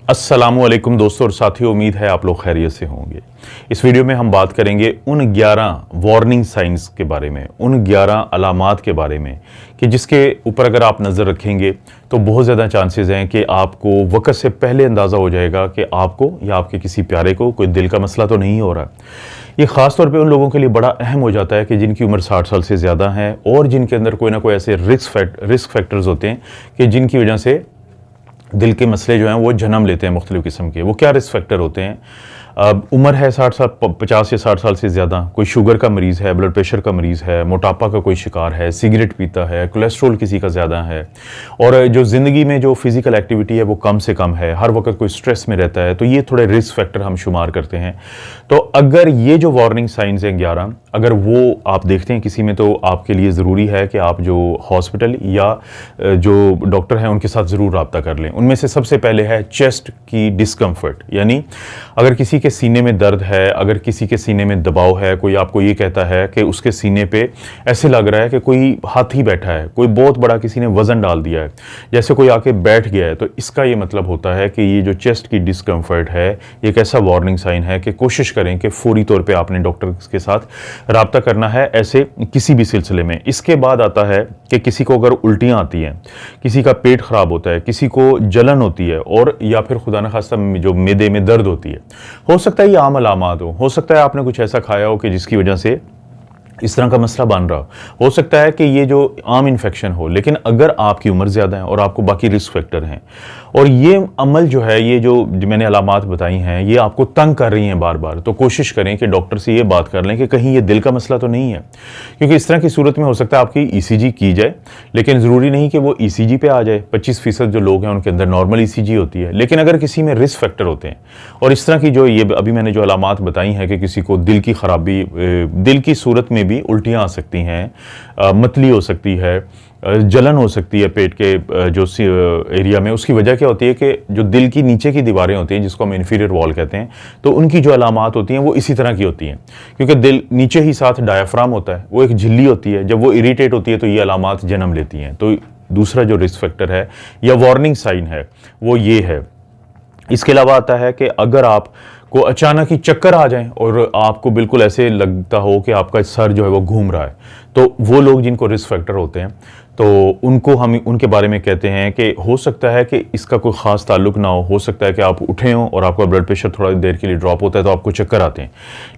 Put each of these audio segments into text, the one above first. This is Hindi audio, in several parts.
अस्सलामुअलैकुम दोस्तों और साथियों, उम्मीद है आप लोग खैरियत से होंगे। इस वीडियो में हम बात करेंगे उन 11 वार्निंग साइंस के बारे में, उन 11 अलामात के बारे में कि जिसके ऊपर अगर आप नज़र रखेंगे तो बहुत ज़्यादा चांसेस हैं कि आपको वक्त से पहले अंदाज़ा हो जाएगा कि आपको या आपके किसी प्यारे को कोई दिल का मसला तो नहीं हो रहा। ये ख़ास तौर पे उन लोगों के लिए बड़ा अहम हो जाता है कि जिनकी उम्र 60 साल से ज़्यादा है और जिनके अंदर कोई ना कोई ऐसे रिस्क फैक्टर्स होते हैं कि जिनकी वजह से दिल के मसले जो हैं वो जन्म लेते हैं मुख्तलिफ़ किस्म के। वो क्या रिस्क फैक्टर होते हैं? उम्र है 60 साल, 50 या 60 साल से ज़्यादा, कोई शुगर का मरीज़ है, ब्लड प्रेशर का मरीज़ है, मोटापा का कोई शिकार है, सिगरेट पीता है, कोलेस्ट्रॉल किसी का ज़्यादा है, और जो ज़िंदगी में जो फिज़िकल एक्टिविटी है वो कम से कम है, हर वक्त कोई स्ट्रेस में रहता है, तो ये थोड़े रिस्क फैक्टर हम शुमार करते हैं। तो अगर ये जो वार्निंग साइंस हैं 11, अगर वो आप देखते हैं किसी में, तो आपके लिए ज़रूरी है कि आप जो हॉस्पिटल या जो डॉक्टर हैं उनके साथ ज़रूर रब्ता कर लें। उनमें से सबसे पहले है चेस्ट की डिस्कम्फर्ट, यानी अगर किसी के सीने में दर्द है, अगर किसी के सीने में दबाव है, कोई आपको ये कहता है कि उसके सीने पे ऐसे लग रहा है कि कोई हाथी बैठा है, कोई बहुत बड़ा किसी ने वज़न डाल दिया है, जैसे कोई आके बैठ गया है, तो इसका ये मतलब होता है कि ये जो चेस्ट की डिस्कम्फर्ट है ये एक ऐसा वार्निंग साइन है कि कोशिश करें कि फौरी तौर पे आपने डॉक्टर के साथ रब्ता करना है ऐसे किसी भी सिलसिले में। इसके बाद आता है कि किसी को अगर उल्टियाँ आती हैं, किसी का पेट ख़राब होता है, किसी को जलन होती है, और या फिर खुदा न खास्ता जो मैदे में दर्द होती है, हो सकता है ये आम अलामात हो सकता है आपने कुछ ऐसा खाया हो कि जिसकी वजह से इस तरह का मसला बन रहा हो सकता है कि ये जो आम इन्फेक्शन हो। लेकिन अगर आपकी उम्र ज़्यादा है और आपको बाकी रिस्क फैक्टर हैं और ये अमल जो है, ये जो मैंने अलामात बताई हैं, ये आपको तंग कर रही हैं बार बार, तो कोशिश करें कि डॉक्टर से ये बात कर लें कि कहीं ये दिल का मसला तो नहीं है। क्योंकि इस तरह की सूरत में हो सकता है आपकी ECG की जाए, लेकिन ज़रूरी नहीं कि वो ECG पे आ जाए। 25% जो लोग हैं उनके अंदर नॉर्मल ECG होती है, लेकिन अगर किसी में रिस्क फैक्टर होते हैं और इस तरह की जो ये अभी मैंने जो अलामात बताई हैं कि किसी को दिल की खराबी, दिल की सूरत में भी उल्टियाँ आ सकती हैं, मतली हो सकती है, जलन हो सकती है पेट के जो एरिया में, उसकी वजह क्या होती है कि जो दिल की नीचे की दीवारें होती हैं जिसको हम इन्फीरियर वॉल कहते हैं, तो उनकी जो अलामात होती हैं वो इसी तरह की होती हैं। क्योंकि दिल नीचे ही साथ डायाफ्राम होता है, वो एक झिल्ली होती है, जब वो इरिटेट होती है तो ये अलामात जन्म लेती हैं। तो दूसरा जो रिस्क फैक्टर है या वार्निंग साइन है वो ये है। इसके अलावा आता है कि अगर आप को अचानक ही चक्कर आ जाएं और आपको बिल्कुल ऐसे लगता हो कि आपका सर जो है वो घूम रहा है, तो वो लोग जिनको रिस्क फैक्टर होते हैं, तो उनको हम उनके बारे में कहते हैं कि हो सकता है कि इसका कोई ख़ास ताल्लुक ना हो सकता है कि आप उठे हों और आपका ब्लड प्रेशर थोड़ा देर के लिए ड्रॉप होता है तो आपको चक्कर आते हैं।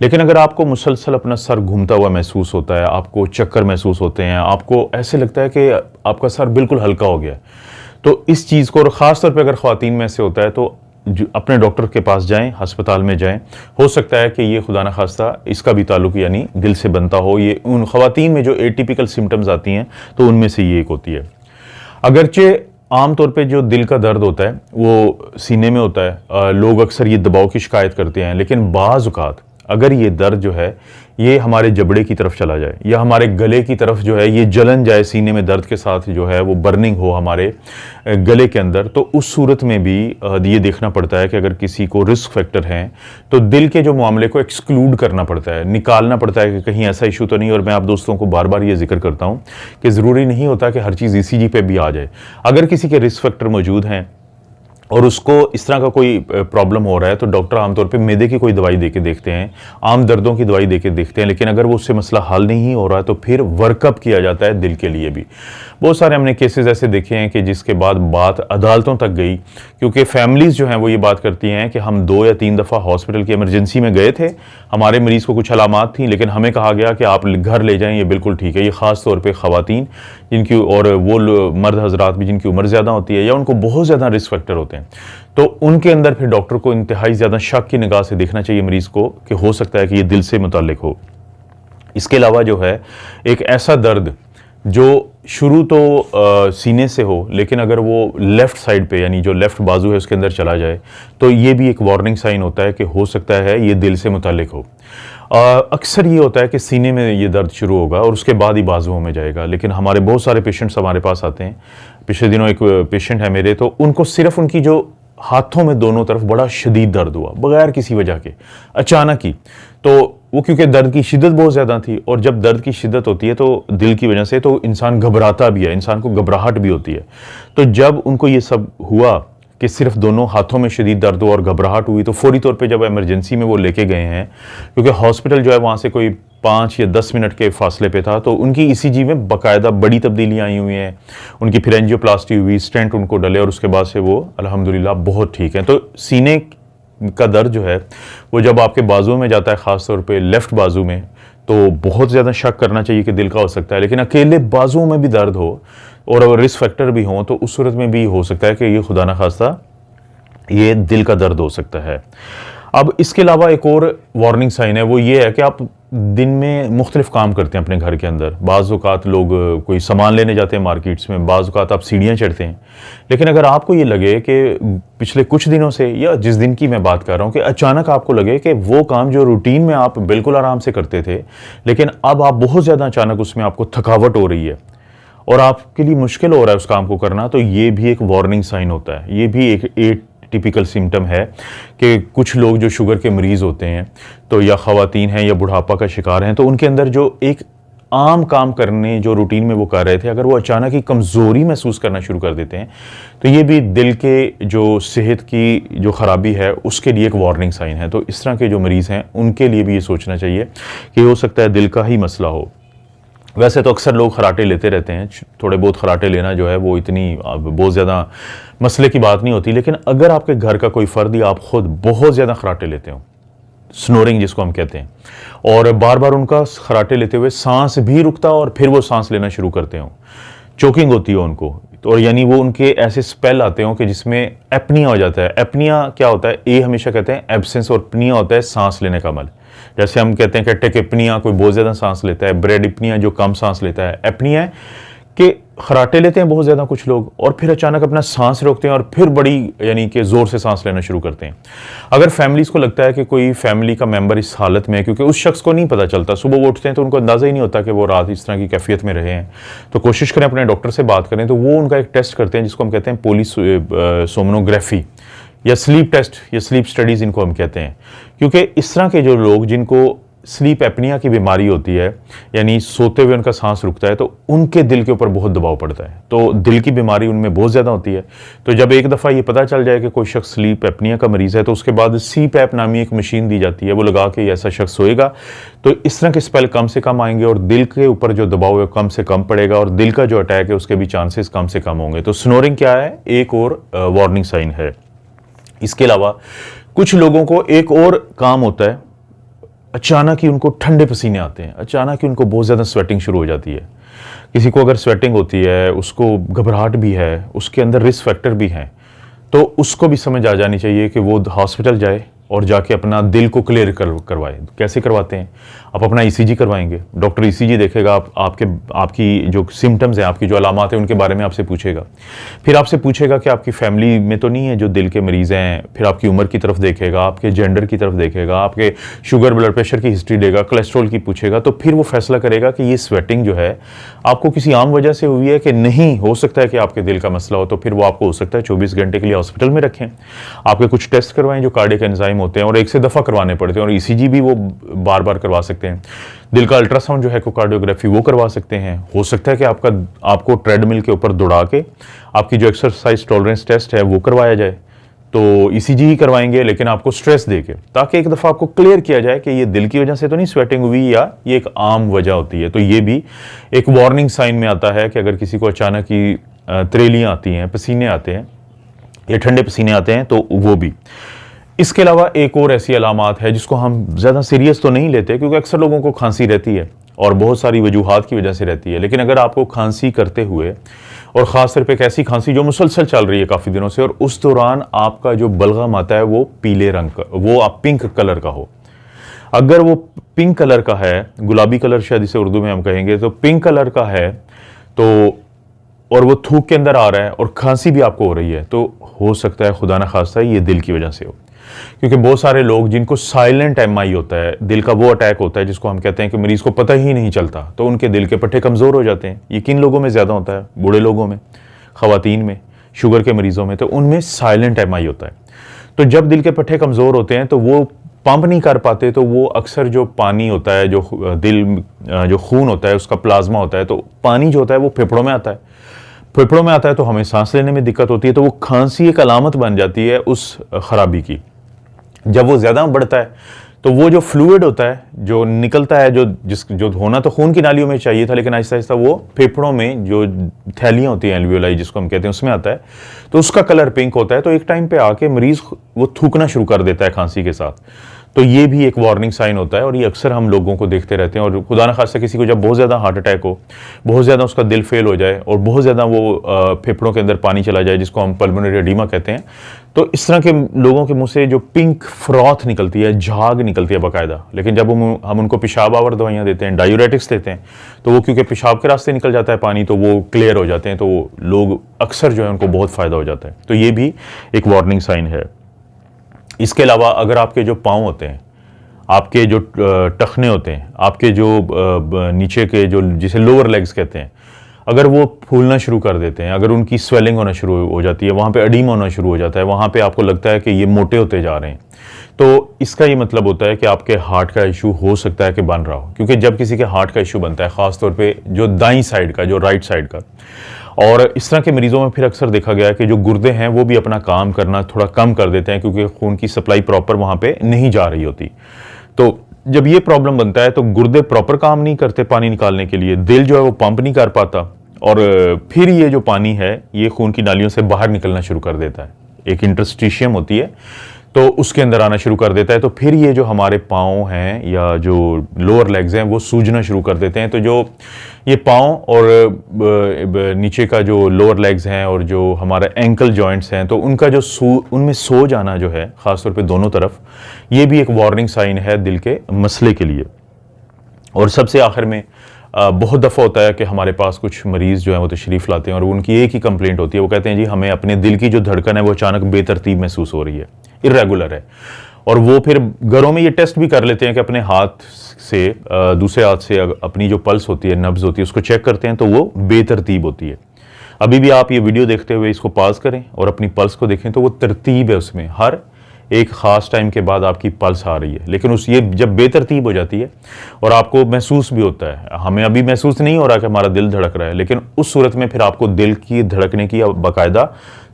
लेकिन अगर आपको मुसलसल अपना सर घूमता हुआ महसूस होता है, आपको चक्कर महसूस होते हैं, आपको ऐसे लगता है कि आपका सर बिल्कुल हल्का हो गया है, तो इस चीज़ को, और ख़ास तौर पर अगर ख़वातीन में ऐसे होता है, तो अपने डॉक्टर के पास जाएं, अस्पताल में जाएं। हो सकता है कि ये खुदा न खास्ता इसका भी ताल्लुक यानी दिल से बनता हो। ये उन ख़वातीन में जो एटिपिकल सिम्टम्स आती हैं तो उनमें से ये एक होती है। अगरचे आम तौर पे जो दिल का दर्द होता है वो सीने में होता है, लोग अक्सर ये दबाव की शिकायत करते हैं, लेकिन बाज़ औक़ात अगर ये दर्द जो है ये हमारे जबड़े की तरफ चला जाए या हमारे गले की तरफ जो है ये जलन जाए, सीने में दर्द के साथ जो है वो बर्निंग हो हमारे गले के अंदर, तो उस सूरत में भी ये देखना पड़ता है कि अगर किसी को रिस्क फैक्टर हैं तो दिल के जो मामले को एक्सक्लूड करना पड़ता है, निकालना पड़ता है कि कहीं ऐसा इशू तो नहीं। और मैं आप दोस्तों को बार बार ये जिक्र करता हूँ कि ज़रूरी नहीं होता कि हर चीज़ ECG पे भी आ जाए। अगर किसी के रिस्क फैक्टर मौजूद हैं और उसको इस तरह का कोई प्रॉब्लम हो रहा है तो डॉक्टर आमतौर पे मैदे की कोई दवाई देके देखते हैं, आम दर्दों की दवाई देके देखते हैं, लेकिन अगर वो उससे मसला हल नहीं हो रहा है तो फिर वर्कअप किया जाता है दिल के लिए भी। बहुत सारे हमने केसेस ऐसे देखे हैं कि जिसके बाद बात अदालतों तक गई, क्योंकि फैमिलीज़ जो हैं वो ये बात करती हैं कि हम 2 या 3 दफ़ा हॉस्पिटल की इमरजेंसी में गए थे, हमारे मरीज़ को कुछ अलामात थी, लेकिन हमें कहा गया कि आप घर ले जाएँ, ये बिल्कुल ठीक है। ये ख़ास तौर पर ख़वातीन जिनकी, और वो मर्द हजरात भी जिनकी उम्र ज़्यादा होती है या उनको बहुत ज़्यादा रिस्क फैक्टर होते हैं, तो उनके अंदर फिर डॉक्टर को इंतहाई ज़्यादा शक की निगाह से देखना चाहिए मरीज़ को कि हो सकता है कि ये दिल से मुताल्लिक हो। इसके अलावा जो है एक ऐसा दर्द जो शुरू तो सीने से हो, लेकिन अगर वो लेफ़्ट साइड पे यानी जो लेफ़्ट बाजू है उसके अंदर चला जाए, तो ये भी एक वार्निंग साइन होता है कि हो सकता है ये दिल से मुताल्लिक हो। अक्सर ये होता है कि सीने में ये दर्द शुरू होगा और उसके बाद ही बाजुओं में जाएगा, लेकिन हमारे बहुत सारे पेशेंट्स हमारे पास आते हैं। पिछले दिनों एक पेशेंट है मेरे, तो उनको सिर्फ उनकी जो हाथों में दोनों तरफ बड़ा शदीद दर्द हुआ बगैर किसी वजह के, अचानक ही। तो वो क्योंकि दर्द की शिद्दत बहुत ज़्यादा थी, और जब दर्द की शिद्दत होती है तो दिल की वजह से तो इंसान घबराता भी है, इंसान को घबराहट भी होती है। तो जब उनको ये सब हुआ कि सिर्फ दोनों हाथों में शदीद दर्द हो और घबराहट हुई, तो फौरी तौर पे जब इमरजेंसी में वो लेके गए हैं, क्योंकि हॉस्पिटल जो है वहाँ से कोई 5 या 10 मिनट के फासले पे था, तो उनकी ईसीजी में बाकायदा बड़ी तब्दीलियाँ आई हुई हैं, उनकी फिर एंजियोप्लास्टी हुई, स्टेंट उनको डले और उसके बाद से वो अल्हम्दुलिल्लाह बहुत ठीक हैं। तो सीने का दर्द जो है वो जब आपके बाजुओं में जाता है, ख़ास तौर पे लेफ़्ट बाजू में, तो बहुत ज़्यादा शक करना चाहिए कि दिल का हो सकता है। लेकिन अकेले बाजुओं में भी दर्द हो और अगर रिस्क फैक्टर भी हो, तो उस सूरत में भी हो सकता है कि ये खुदा न खास्ता ये दिल का दर्द हो सकता है। अब इसके अलावा एक और वार्निंग साइन है, वो ये है कि आप दिन में मुख्तलिफ काम करते हैं अपने घर के अंदर। बाज़ औक़ात लोग कोई सामान लेने जाते हैं मार्केट्स में, बाज़ औक़ात आप सीढ़ियाँ चढ़ते हैं। लेकिन अगर आपको ये लगे कि पिछले कुछ दिनों से, या जिस दिन की मैं बात कर रहा हूँ, कि अचानक आपको लगे कि वो काम जो रूटीन में आप बिल्कुल आराम से करते थे, लेकिन अब आप बहुत ज़्यादा अचानक उसमें आपको थकावट हो रही है और आपके लिए मुश्किल हो रहा है उस काम को करना, तो ये भी एक वार्निंग साइन होता है। ये भी एक टिपिकल सिम्टम है कि कुछ लोग जो शुगर के मरीज़ होते हैं, तो या ख़वातीन हैं या बुढ़ापा का शिकार हैं, तो उनके अंदर जो एक आम काम करने जो रूटीन में वो कर रहे थे, अगर वो अचानक ही कमज़ोरी महसूस करना शुरू कर देते हैं, तो ये भी दिल के जो सेहत की जो ख़राबी है उसके लिए एक वार्निंग साइन है। तो इस तरह के जो मरीज़ हैं उनके लिए भी ये सोचना चाहिए कि हो सकता है दिल का ही मसला हो। वैसे तो अक्सर लोग खराटे लेते रहते हैं, थोड़े बहुत खराटे लेना जो है वो इतनी बहुत ज़्यादा मसले की बात नहीं होती। लेकिन अगर आपके घर का कोई फ़र्द या आप खुद बहुत ज़्यादा खराटे लेते हो, स्नोरिंग जिसको हम कहते हैं, और बार बार उनका खराटे लेते हुए सांस भी रुकता और फिर वो सांस लेना शुरू करते हो, चोकिंग होती हो उनको, तो यानी वो उनके ऐसे स्पेल आते हो कि जिसमें एपनिया हो जाता है। एपनिया क्या होता है? ए हमेशा कहते हैं एब्सेंस, और पनिया होता है सांस लेने का अमल। जैसे हम कहते हैं कि टेकेपनिया कोई बहुत ज़्यादा सांस लेता है, ब्रेडिपनिया जो कम सांस लेता है। एपनिया है कि खराटे लेते हैं बहुत ज़्यादा कुछ लोग और फिर अचानक अपना सांस रोकते हैं और फिर बड़ी यानी कि ज़ोर से सांस लेना शुरू करते हैं। अगर फैमिलीज़ को लगता है कि कोई फैमिली का मेंबर इस हालत में है, क्योंकि उस शख्स को नहीं पता चलता, सुबह वो उठते हैं तो उनको अंदाज़ा ही नहीं होता कि वो रात इस तरह की कैफियत में रहे हैं, तो कोशिश करें अपने डॉक्टर से बात करें। तो वो उनका एक टेस्ट करते हैं जिसको हम कहते हैं पोलिसोमनोग्राफी या स्लीप टेस्ट या स्लीप स्टडीज़ इनको हम कहते हैं। क्योंकि इस तरह के जो लोग जिनको स्लीप एपनिया की बीमारी होती है, यानी सोते हुए उनका सांस रुकता है, तो उनके दिल के ऊपर बहुत दबाव पड़ता है, तो दिल की बीमारी उनमें बहुत ज़्यादा होती है। तो जब एक दफ़ा ये पता चल जाए कि कोई शख्स स्लीप एपनिया का मरीज़ है, तो उसके बाद CPAP नामी एक मशीन दी जाती है, वो लगा के ऐसा शख्स सोएगा तो इस तरह के स्पेल कम से कम आएंगे और दिल के ऊपर जो दबाव है कम से कम पड़ेगा और दिल का जो अटैक है उसके भी चांसेस कम से कम होंगे। तो स्नोरिंग क्या है? एक और वार्निंग साइन है। इसके अलावा कुछ लोगों को एक और काम होता है, अचानक ही उनको ठंडे पसीने आते हैं, अचानक ही उनको बहुत ज़्यादा स्वेटिंग शुरू हो जाती है। किसी को अगर स्वेटिंग होती है, उसको घबराहट भी है, उसके अंदर रिस्क फैक्टर भी हैं, तो उसको भी समझ आ जानी चाहिए कि वो हॉस्पिटल जाए और जाके अपना दिल को क्लियर करवाए। कैसे करवाते हैं? आप अपना ECG करवाएंगे, डॉक्टर ECG देखेगा, आपकी जो सिम्टम्स हैं, आपकी जो अलामात हैं उनके बारे में आपसे पूछेगा। फिर आपसे पूछेगा कि आपकी फैमिली में तो नहीं है जो दिल के मरीज़ हैं। फिर आपकी उम्र की तरफ देखेगा, आपके जेंडर की तरफ देखेगा, आपके शुगर ब्लड प्रेशर की हिस्ट्री देगा, कोलेस्ट्रॉल की पूछेगा। तो फिर वो फैसला करेगा कि ये स्वेटिंग जो है आपको किसी आम वजह से हुई है कि नहीं, हो सकता है कि आपके दिल का मसला हो। तो फिर वो आपको हो सकता है 24 घंटे के लिए हॉस्पिटल में रखें, आपके कुछ टेस्ट करवाएं जो कार्डियक एंजाइम होते हैं और 1 से दफ़ा करवाने पड़ते हैं, और ECG भी वो बार बार करवा सकते हैं। दिल का अल्ट्रासाउंड जो है कोकार्डियोग्राफी वो करवा सकते हैं। हो सकता है कि आपको ट्रेडमिल के ऊपर दौड़ा के आपकी जो एक्सरसाइज टॉलरेंस टेस्ट है वो करवाया जाए, तो ECG ही करवाएंगे लेकिन आपको स्ट्रेस देके, ताकि एक दफ़ा आपको क्लियर किया जाए कि ये दिल की वजह से तो नहीं स्वेटिंग हुई या ये एक आम वजह होती है। तो ये भी एक वार्निंग साइन में आता है कि अगर किसी को अचानक ही त्रेलियाँ आती हैं, पसीने आते हैं या ठंडे पसीने आते हैं, तो वो भी। इसके अलावा एक और ऐसी अलामात है जिसको हम ज़्यादा सीरियस तो नहीं लेते, क्योंकि अक्सर लोगों को खांसी रहती है और बहुत सारी वजूहात की वजह से रहती है। लेकिन अगर आपको खांसी करते हुए, और ख़ास तौर पे एक ऐसी खांसी जो मुसलसल चल रही है काफ़ी दिनों से, और उस दौरान आपका जो बलगम आता है वो पीले रंग का, वो आप पिंक कलर का हो, अगर वो पिंक कलर का है, गुलाबी कलर शायद इसे उर्दू में हम कहेंगे, तो पिंक कलर का है, तो और वो थूक के अंदर आ रहा है और खांसी भी आपको हो रही है, तो हो सकता है खुदा न खास्ता ये दिल की वजह से हो। क्योंकि बहुत सारे लोग जिनको साइलेंट MI होता है, दिल का वो अटैक होता है जिसको हम कहते हैं कि मरीज को पता ही नहीं चलता, तो उनके दिल के पट्टे कमज़ोर हो जाते हैं। ये किन लोगों में ज़्यादा होता है? बूढ़े लोगों में, ख़वातीन में, शुगर के मरीज़ों में, तो उनमें साइलेंट MI होता है। तो जब दिल के पट्टे कमज़ोर होते हैं तो वो पंप नहीं कर पाते, तो वो अक्सर जो पानी होता है, जो दिल जो खून होता है उसका प्लाज्मा होता है, तो पानी जो होता है वो फेफड़ों में आता है। फेफड़ों में आता है तो हमें सांस लेने में दिक्कत होती है, तो वो खांसी एक अलामत बन जाती है उस खराबी की। जब वो ज़्यादा बढ़ता है तो वो जो फ्लूइड होता है जो निकलता है, जो होना तो खून की नालियों में चाहिए था, लेकिन आहिस्ता आहिस्ता वो फेफड़ों में जो थैलियाँ होती हैं एल्वियोलाई जिसको हम कहते हैं उसमें आता है, तो उसका कलर पिंक होता है। तो एक टाइम पे आके मरीज वो थूकना शुरू कर देता है खांसी के साथ। तो ये भी एक वार्निंग साइन होता है और ये अक्सर हम लोगों को देखते रहते हैं। और खुदा न खास्ता किसी को जब बहुत ज़्यादा हार्ट अटैक हो, बहुत ज़्यादा उसका दिल फेल हो जाए और बहुत ज़्यादा वो फेफड़ों के अंदर पानी चला जाए जिसको हम पल्मोनरी एडीमा कहते हैं, तो इस तरह के लोगों के मुंह से जो पिंक फ्रॉथ निकलती है, झाग निकलती है बाकायदा। लेकिन जब हम उनको पेशाब आवर दवाइयाँ देते हैं, डायूरेटिक्स देते हैं, तो वो क्योंकि पेशाब के रास्ते निकल जाता है पानी, तो वो क्लियर हो जाते हैं, तो लोग अक्सर जो है उनको बहुत फ़ायदा हो जाता है। तो ये भी एक वार्निंग साइन है। इसके अलावा अगर आपके जो पाँव होते हैं, आपके जो टखने होते हैं, आपके जो नीचे के जो जिसे लोअर लेग्स कहते हैं, अगर वो फूलना शुरू कर देते हैं, अगर उनकी स्वेलिंग होना शुरू हो जाती है, वहाँ पे एडीमा होना शुरू हो जाता है, वहाँ पे आपको लगता है कि ये मोटे होते जा रहे हैं, तो इसका ये मतलब होता है कि आपके हार्ट का इशू हो सकता है कि बन रहा हो। क्योंकि जब किसी के हार्ट का इशू बनता है, ख़ासतौर पे जो दाईं साइड का, जो राइट साइड का, और इस तरह के मरीजों में फिर अक्सर देखा गया है कि जो गुर्दे हैं वो भी अपना काम करना थोड़ा कम कर देते हैं, क्योंकि खून की सप्लाई प्रॉपर वहाँ पे नहीं जा रही होती। तो जब ये प्रॉब्लम बनता है तो गुर्दे प्रॉपर काम नहीं करते पानी निकालने के लिए, दिल जो है वो पंप नहीं कर पाता, और फिर ये जो पानी है ये खून की नालियों से बाहर निकलना शुरू कर देता है। एक इंटरस्टिशियम होती है तो उसके अंदर आना शुरू कर देता है। तो फिर ये जो हमारे पाँव हैं या जो लोअर लेग्स हैं वो सूजना शुरू कर देते हैं। तो जो ये पाँव और नीचे का जो लोअर लेग्स हैं और जो हमारा एंकल जॉइंट्स हैं, तो उनका जो उनमें सो जाना जो है ख़ासतौर पे दोनों तरफ, ये भी एक वार्निंग साइन है दिल के मसले के लिए। और सबसे आखिर में बहुत दफ़ा होता है कि हमारे पास कुछ मरीज़ जो है वो तशरीफ़ लाते हैं और उनकी एक ही कंप्लेंट होती है, वो कहते हैं जी हमें अपने दिल की जो धड़कन है वो अचानक बेतरतीब महसूस हो रही है, इर्रेगुलर है। और वो फिर घरों में ये टेस्ट भी कर लेते हैं कि अपने हाथ से दूसरे हाथ से अपनी जो पल्स होती है, नब्ज़ होती है, उसको चेक करते हैं तो वो बेतरतीब होती है। अभी भी आप ये वीडियो देखते हुए इसको पॉज करें और अपनी पल्स को देखें तो वो तरतीब है, उसमें हर एक ख़ास टाइम के बाद आपकी पल्स आ रही है। लेकिन ये जब बेतरतीब हो जाती है और आपको महसूस भी होता है, हमें अभी महसूस नहीं हो रहा कि हमारा दिल धड़क रहा है, लेकिन उस सूरत में फिर आपको दिल की धड़कने की बाकायदा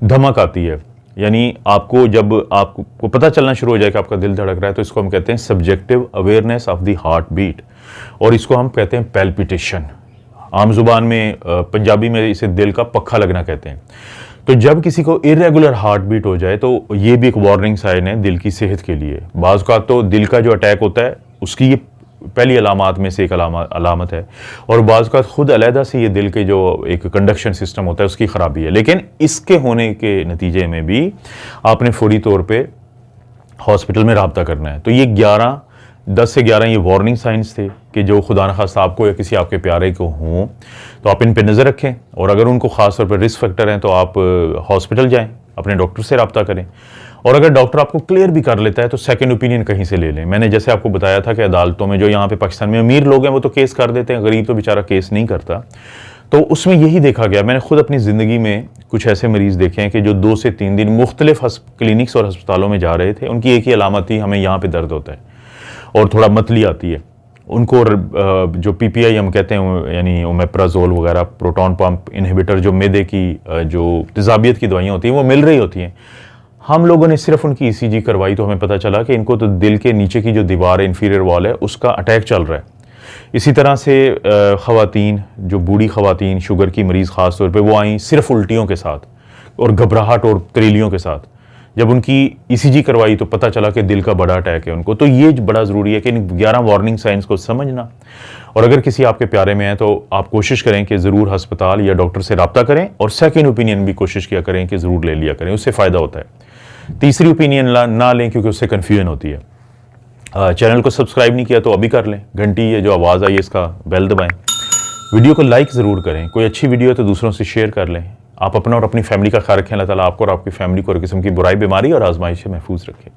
धमक आती है। यानी आपको जब आपको पता चलना शुरू हो जाए कि आपका दिल धड़क रहा है, तो इसको हम कहते हैं subjective awareness of the heart beat, और इसको हम कहते हैं पैल्पिटेशन। आम जुबान में पंजाबी में इसे दिल का पक्का लगना कहते हैं। तो जब किसी को इरेगुलर हार्ट बीट हो जाए तो ये भी एक वार्निंग साइन है दिल की सेहत के लिए। बाज़ का तो दिल का जो अटैक होता है उसकी ये पहली अलामत में से एक अलामत है, और बाज़ का खुद अलहदा से ये दिल के जो एक कंडक्शन सिस्टम होता है उसकी ख़राबी है। लेकिन इसके होने के नतीजे में भी आपने फौरी तौर पर हॉस्पिटल में रब्ता करना है। तो ये 10 से 11 ये वार्निंग साइंस थे कि जो खुदा न खास्ता आपको या किसी आपके प्यारे को हों तो आप इन पे नज़र रखें, और अगर उनको ख़ास तौर पर रिस्क फैक्टर हैं तो आप हॉस्पिटल जाएं, अपने डॉक्टर से रब्ता करें, और अगर डॉक्टर आपको क्लियर भी कर लेता है तो सेकंड ओपिनियन कहीं से ले लें। मैंने जैसे आपको बताया था कि अदालतों में जो यहाँ पे पाकिस्तान में अमीर लोग हैं वो तो केस कर देते हैं, गरीब तो बेचारा केस नहीं करता। तो उसमें यही देखा गया, मैंने खुद अपनी ज़िंदगी में कुछ ऐसे मरीज़ देखे हैं कि जो 2 से 3 दिन मुख्तलिफ क्लिनिक्स और अस्पतालों में जा रहे थे, उनकी एक ही अलामत थी, हमें यहाँ पर दर्द होता है और थोड़ा मतली आती है। उनको जो PPI हम कहते हैं, यानी ओमेप्राजोल वगैरह, प्रोटॉन पंप इनहिबिटर, जो मैदे की जो तेज़ाबियत की दवाइयाँ होती हैं वो मिल रही होती हैं। हम लोगों ने सिर्फ उनकी ECG करवाई तो हमें पता चला कि इनको तो दिल के नीचे की जो दीवार है, इंफीरियर वॉल है, उसका अटैक चल रहा है। इसी तरह से ख़वातीन, जो बूढ़ी ख़वातीन शुगर की मरीज़ ख़ास तौर पे, वो आई सिर्फ उल्टियों के साथ और घबराहट और तरीलियों के साथ। जब उनकी ECG करवाई तो पता चला कि दिल का बड़ा अटैक है उनको। तो ये बड़ा ज़रूरी है कि इन 11 वार्निंग साइंस को समझना, और अगर किसी आपके प्यारे में है तो आप कोशिश करें कि ज़रूर अस्पताल या डॉक्टर से रब्ता करें, और सेकंड ओपिनियन भी कोशिश किया करें कि ज़रूर ले लिया करें, उससे फ़ायदा होता है। तीसरी ओपिनियन ना लें क्योंकि उससे कन्फ्यूजन होती है। चैनल को सब्सक्राइब नहीं किया तो अभी कर लें, घंटी ये जो आवाज़ आई है इसका बेल दबाएँ, वीडियो को लाइक ज़रूर करें, कोई अच्छी वीडियो है तो दूसरों से शेयर कर लें। आप अपना और अपनी फैमिली का ख्याल रखें। अल्लाह ताला आपको और आपकी फैमिली को हर किस्म की बुराई, बीमारी और आजमाइश से महफूज रखें।